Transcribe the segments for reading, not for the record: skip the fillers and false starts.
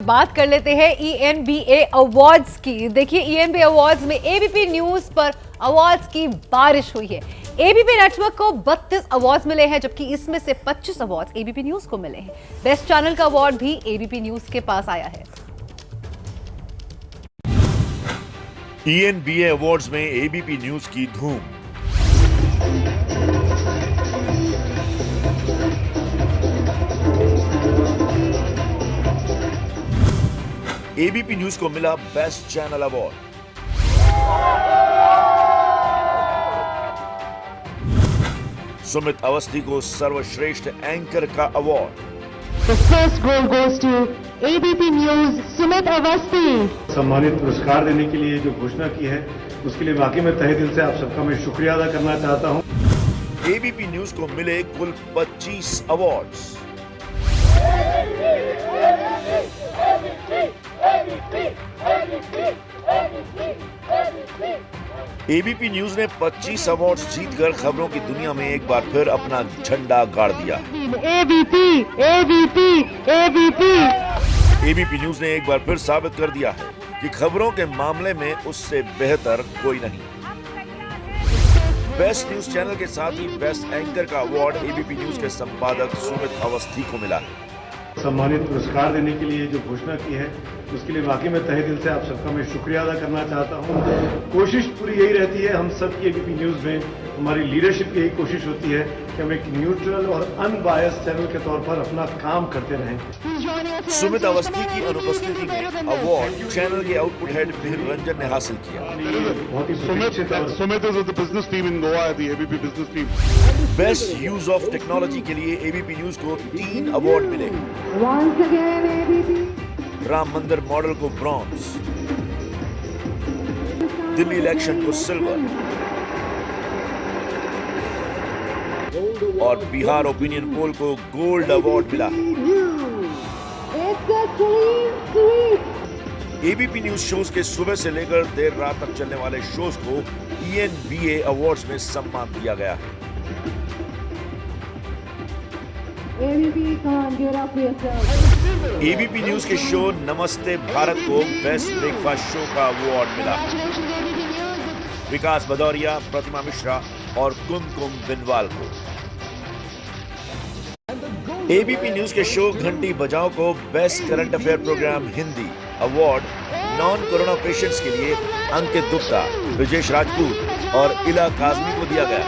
बात कर लेते हैं ENBA अवार्ड्स की। देखिए ENBA अवार्ड्स में एबीपी न्यूज पर अवार्ड्स की बारिश हुई है। एबीपी नेटवर्क को 32 अवार्ड्स मिले हैं, जबकि इसमें से 25 अवार्ड्स एबीपी न्यूज को मिले हैं। बेस्ट चैनल का अवार्ड भी एबीपी न्यूज के पास आया है। ENBA अवार्ड्स में एबीपी न्यूज की धूम। एबीपी न्यूज को मिला best channel award. Sumit Awasthi को सर्वश्रेष्ठ एंकर का award. The first goal goes to ABP News, Sumit Awasthi. सम्मानित पुरस्कार देने के लिए जो घोषणा की है उसके लिए वाकई में तहे दिल से आप सबका मैं शुक्रिया अदा करना चाहता हूं। एबीपी न्यूज को मिले कुल 25 अवार्ड्स। एबीपी न्यूज ने 25 अवार्ड्स जीतकर खबरों की दुनिया में एक बार फिर अपना झंडा गाड़ दिया। एबीपी न्यूज ने एक बार फिर साबित कर दिया है कि खबरों के मामले में उससे बेहतर कोई नहीं। बेस्ट न्यूज चैनल के साथ ही बेस्ट एंकर का अवार्ड एबीपी न्यूज के संपादक सुमित अवस्थी को मिला है। सम्मानित पुरस्कार देने के लिए जो घोषणा की है उसके लिए वाकई में तहे दिल से आप सबका मैं शुक्रिया अदा करना चाहता हूं। कोशिश पूरी यही रहती है, हम सब की एबीपी न्यूज में हमारी लीडरशिप की यही कोशिश होती है कि हम एक न्यूट्रल और अनबायस चैनल के तौर पर अपना काम करते रहें। सुमित अवस्थी की अनुपस्थिति में अवार्ड चैनल के आउटपुट हेड मिहिर रंजन ने हासिल किया। बहुत ही Sumit is with the business team in Goa, the ABP business team. Best use of technology के लिए एबीपी न्यूज को 3 अवार्ड मिले। Once again ABP. राम मंदिर मॉडल को ब्रॉन्ज, दिल्ली इलेक्शन को सिल्वर और बिहार ओपिनियन पोल को गोल्ड अवार्ड मिला। It's a clean sweep. ABP news shows के सुबह से लेकर देर रात तक चलने वाले शोज को ENBA अवार्ड्स में सम्मान दिया गया है। ABP, come on, give it up for yourself. ABP news के शो नमस्ते भारत को बेस्ट ब्रेकफास्ट शो का अवार्ड मिला। Congratulations ABP News. विकास भदौरिया, प्रतिमा मिश्रा और कुमकुम बिनवाल को। एबीपी न्यूज के शो घंटी बजाओ को best current affair program Hindi award non corona patients के लिए अंकित गुप्ता, विजेश राजपूत और इला काजमी को दिया गया।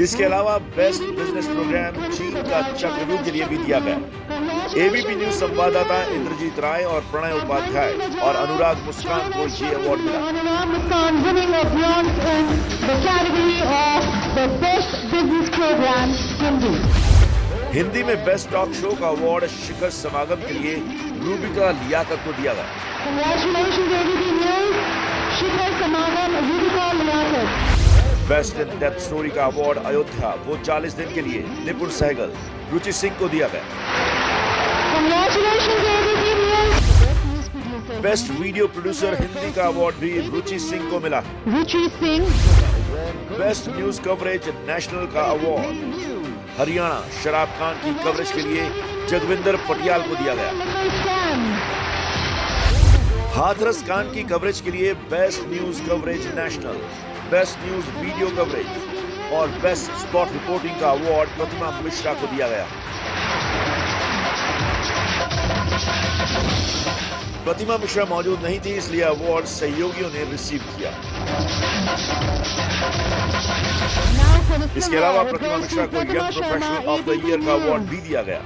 इसके अलावा बेस्ट बिजनेस प्रोग्राम चीन का चक्रव्यूह के लिए भी दिया गया। एबीपी न्यूज संवाददाता इंद्रजीत राय और प्रणय उपाध्याय और अनुराग मुस्कान को ये अवार्ड मिला। Muskan winning a bronze in the category of the best business program Hindi. Hindi में बेस्ट टॉक शो का अवार्ड शिखर समागम के लिए रूबिका लियाकत को दिया गया। Congratulations ABP News, Shikhar Samagam, Rubika Liaquat. Best in depth story का अवार्ड अयोध्या वो 40 दिन के लिए निपुण सहगल, रुचि सिंह को दिया गया। Congratulations ABP News. Best news producer. Best video producer Hindi का अवार्ड भी रुचि सिंह को मिला। Ruchi Singh. Best news coverage national का अवार्ड हरियाणा शराब कांड की कवरेज के लिए जगविंदर पटियाल को दिया गया। Sam. हाथरस कांड की कवरेज के लिए best news coverage national, best news video coverage और बेस्ट स्पॉट रिपोर्टिंग का अवार्ड प्रतिमा मिश्रा को दिया गया। प्रतिमा मिश्रा मौजूद नहीं थी, इसलिए अवार्ड सहयोगियों ने रिसीव किया। इसके अलावा प्रतिमा मिश्रा को young professional of the year का अवार्ड भी दिया गया।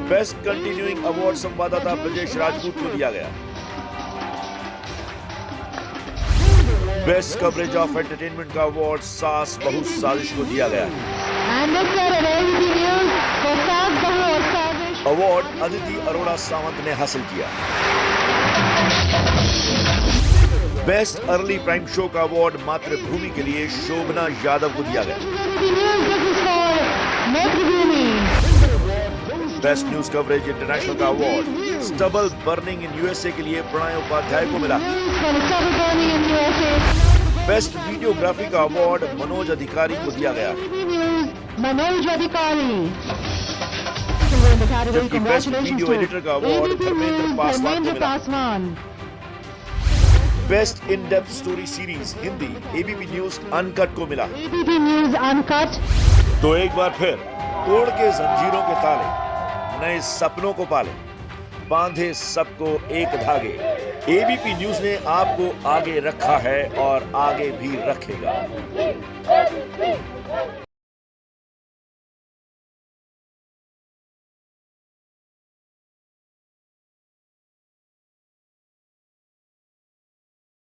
बेस्ट कंटिन्यूइंग अवार्ड संवाददाता ब्रजेश राजपूत को दिया गया। बेस्ट कवरेज ऑफ एंटरटेनमेंट का अवार्ड सास बहू साजिश को दिया गया। And this year at ABP News, for Saas Bahu और Sazish. अवार्ड अदिति अरोड़ा सावंत ने हासिल किया। बेस्ट अर्ली प्राइम शो का अवार्ड मातृभूमि के लिए शोभना यादव को दिया गया। ABP News, this is for Mathrubhumi. Best news coverage international का award stubble burning in USA के लिए प्रणय उपाध्याय को मिला। For the Stubble Burning in USA. Best videography का अवार्ड मनोज अधिकारी को दिया गया। Manoj Adhikari. जबकि बेस्ट वीडियो एडिटर का अवार्ड धर्मेंद्र पासवान को मिला। Best in depth story series Hindi ABP news uncut को मिला। ABP News Uncut. तो एक बार फिर तोड़ के जंजीरों के ताले, नए सपनों को पाले, बांधे सबको एक धागे। एबीपी न्यूज ने आपको आगे रखा है और आगे भी रखेगा।